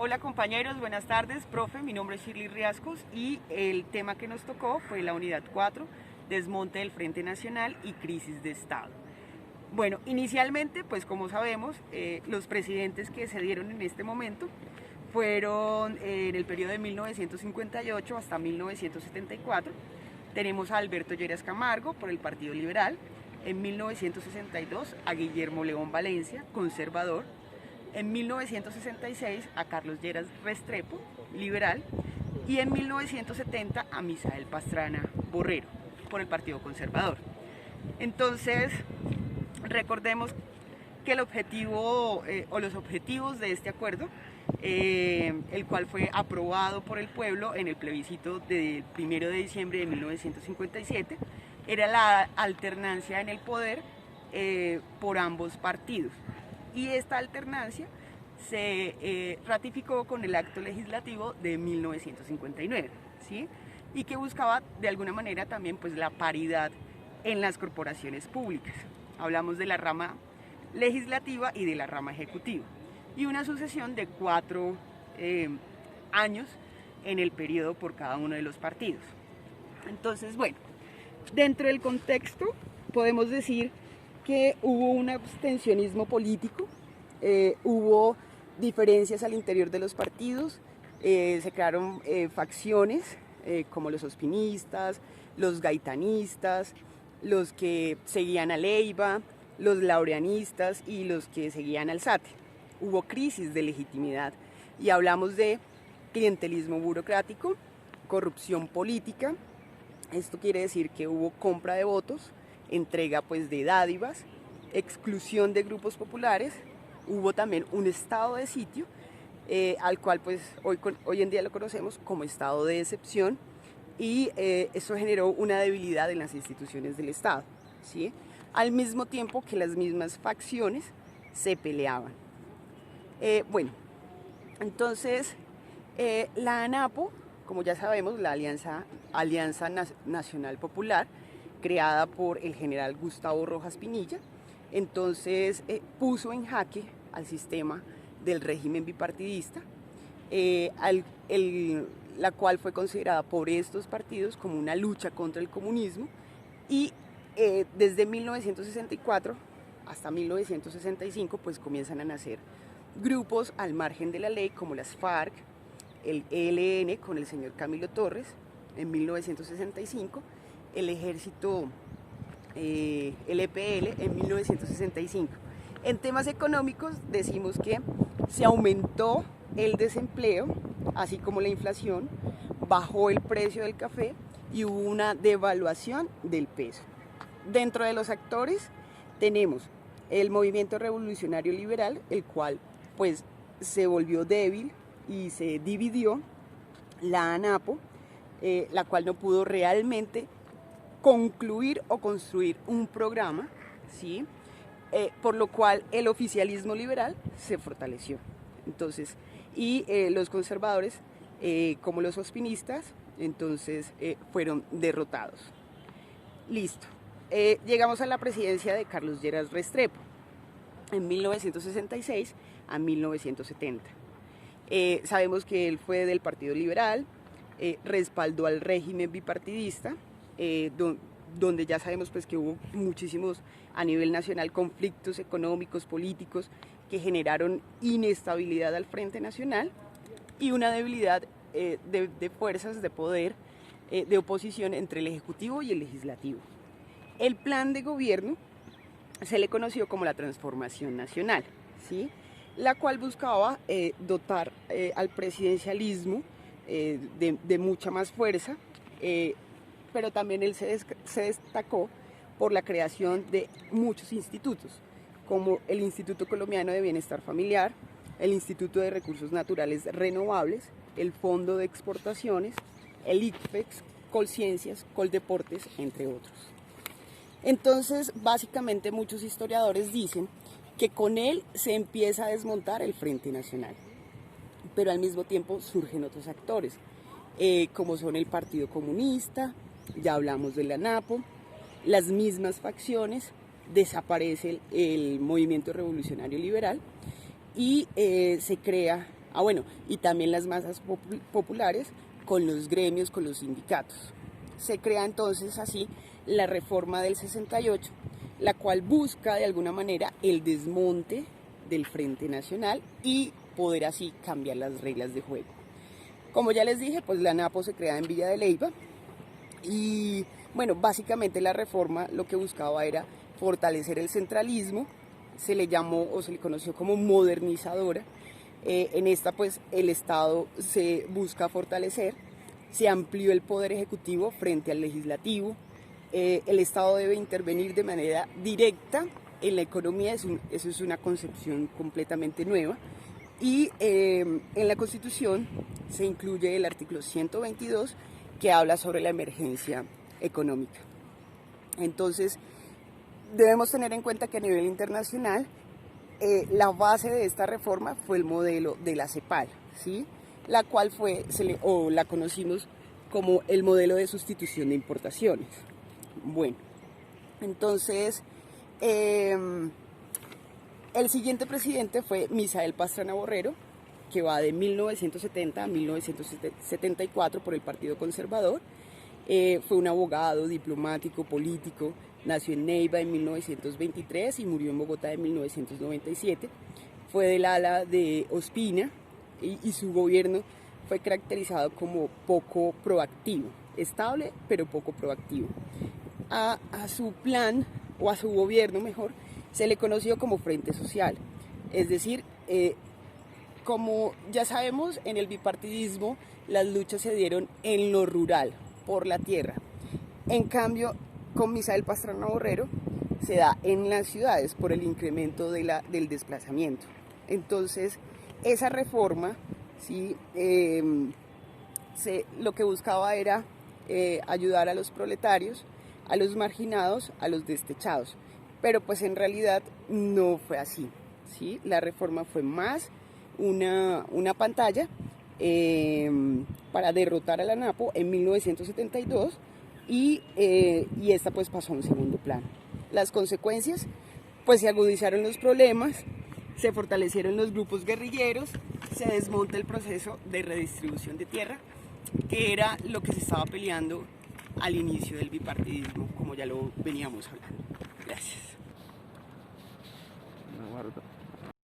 Hola compañeros, buenas tardes, profe, mi nombre es Shirley Riascos y el tema que nos tocó fue la unidad 4, desmonte del Frente Nacional y crisis de Estado. Bueno, inicialmente, pues como sabemos, los presidentes que se dieron en este momento fueron en el periodo de 1958 hasta 1974. Tenemos a Alberto Lleras Camargo por el Partido Liberal, en 1962 a Guillermo León Valencia, conservador, en 1966 a Carlos Lleras Restrepo, liberal, y en 1970 a Misael Pastrana Borrero, por el Partido Conservador. Entonces, recordemos que el objetivo o los objetivos de este acuerdo, el cual fue aprobado por el pueblo en el plebiscito del 1 de diciembre de 1957, era la alternancia en el poder por ambos partidos. Y esta alternancia se ratificó con el acto legislativo de 1959, ¿sí? Y que buscaba de alguna manera también pues la paridad en las corporaciones públicas. Hablamos de la rama legislativa y de la rama ejecutiva, y una sucesión de 4 años en el periodo por cada uno de los partidos. Entonces, bueno, dentro del contexto podemos decir que hubo un abstencionismo político, hubo diferencias al interior de los partidos, se crearon facciones como los ospinistas, los gaitanistas, los que seguían a Leiva, los laureanistas y los que seguían al SATE. Hubo crisis de legitimidad y hablamos de clientelismo burocrático, corrupción política. Esto quiere decir que hubo compra de votos, entrega pues de dádivas, exclusión de grupos populares, hubo también un estado de sitio, al cual pues hoy en día lo conocemos como estado de excepción, y eso generó una debilidad en las instituciones del Estado, ¿sí? Al mismo tiempo que las mismas facciones se peleaban. Bueno, entonces la ANAPO, como ya sabemos, la Alianza Nacional Popular, creada por el general Gustavo Rojas Pinilla, entonces puso en jaque al sistema del régimen bipartidista, la cual fue considerada por estos partidos como una lucha contra el comunismo, y desde 1964 hasta 1965 pues comienzan a nacer grupos al margen de la ley como las FARC, el ELN con el señor Camilo Torres en 1965, el ejército, el EPL en 1965. En temas económicos decimos que se aumentó el desempleo, así como la inflación, bajó el precio del café y hubo una devaluación del peso. Dentro de los actores tenemos el movimiento revolucionario liberal, el cual pues se volvió débil y se dividió, la ANAPO, la cual no pudo realmente concluir o construir un programa, ¿sí? Por lo cual el oficialismo liberal se fortaleció. Entonces, y los conservadores, como los ospinistas, entonces fueron derrotados. Listo. Llegamos a la presidencia de Carlos Lleras Restrepo en 1966 a 1970. Sabemos que él fue del Partido Liberal, respaldó al régimen bipartidista, donde ya sabemos pues que hubo muchísimos a nivel nacional conflictos económicos, políticos, que generaron inestabilidad al Frente Nacional y una debilidad de fuerzas de poder de oposición entre el Ejecutivo y el Legislativo. El plan de gobierno se le conoció como la Transformación Nacional, ¿sí? La cual buscaba dotar al presidencialismo de mucha más fuerza, pero también él se destacó por la creación de muchos institutos, como el Instituto Colombiano de Bienestar Familiar, el Instituto de Recursos Naturales Renovables, el Fondo de Exportaciones, el ICFEX, Colciencias, Coldeportes, entre otros. Entonces, básicamente muchos historiadores dicen que con él se empieza a desmontar el Frente Nacional, pero al mismo tiempo surgen otros actores, como son el Partido Comunista, ya hablamos de la ANAPO, las mismas facciones, desaparece el movimiento revolucionario liberal y se crea Bueno, y también las masas populares con los gremios, con los sindicatos. Se crea entonces así la reforma del 68, la cual busca de alguna manera el desmonte del Frente Nacional y poder así cambiar las reglas de juego. Como ya les dije, pues la ANAPO se crea en Villa de Leyva y bueno, básicamente la reforma lo que buscaba era fortalecer el centralismo, se le llamó o se le conoció como modernizadora. En esta pues el Estado se busca fortalecer, se amplió el poder ejecutivo frente al legislativo, el Estado debe intervenir de manera directa en la economía, eso es una concepción completamente nueva. Y en la Constitución se incluye el artículo 122 que habla sobre la emergencia económica. Entonces, debemos tener en cuenta que a nivel internacional la base de esta reforma fue el modelo de la CEPAL, ¿sí? La cual la conocimos como el modelo de sustitución de importaciones. Bueno, entonces el siguiente presidente fue Misael Pastrana Borrero, que va de 1970 a 1974 por el Partido Conservador. Fue un abogado, diplomático, político, nació en Neiva en 1923 y murió en Bogotá en 1997. Fue del ala de Ospina y su gobierno fue caracterizado como poco proactivo, estable pero poco proactivo. A su plan, o a su gobierno mejor, se le conoció como Frente Social, es decir, como ya sabemos, en el bipartidismo las luchas se dieron en lo rural, por la tierra. En cambio, con Misael Pastrana Borrero se da en las ciudades por el incremento del desplazamiento. Entonces, esa reforma, ¿sí? Lo que buscaba era ayudar a los proletarios, a los marginados, a los destechados. Pero pues en realidad no fue así, ¿sí? La reforma fue más una pantalla para derrotar a la ANAPO en 1972 y esta pues pasó a un segundo plano. Las consecuencias, pues se agudizaron los problemas, se fortalecieron los grupos guerrilleros, se desmonta el proceso de redistribución de tierra, que era lo que se estaba peleando al inicio del bipartidismo, como ya lo veníamos hablando. Gracias.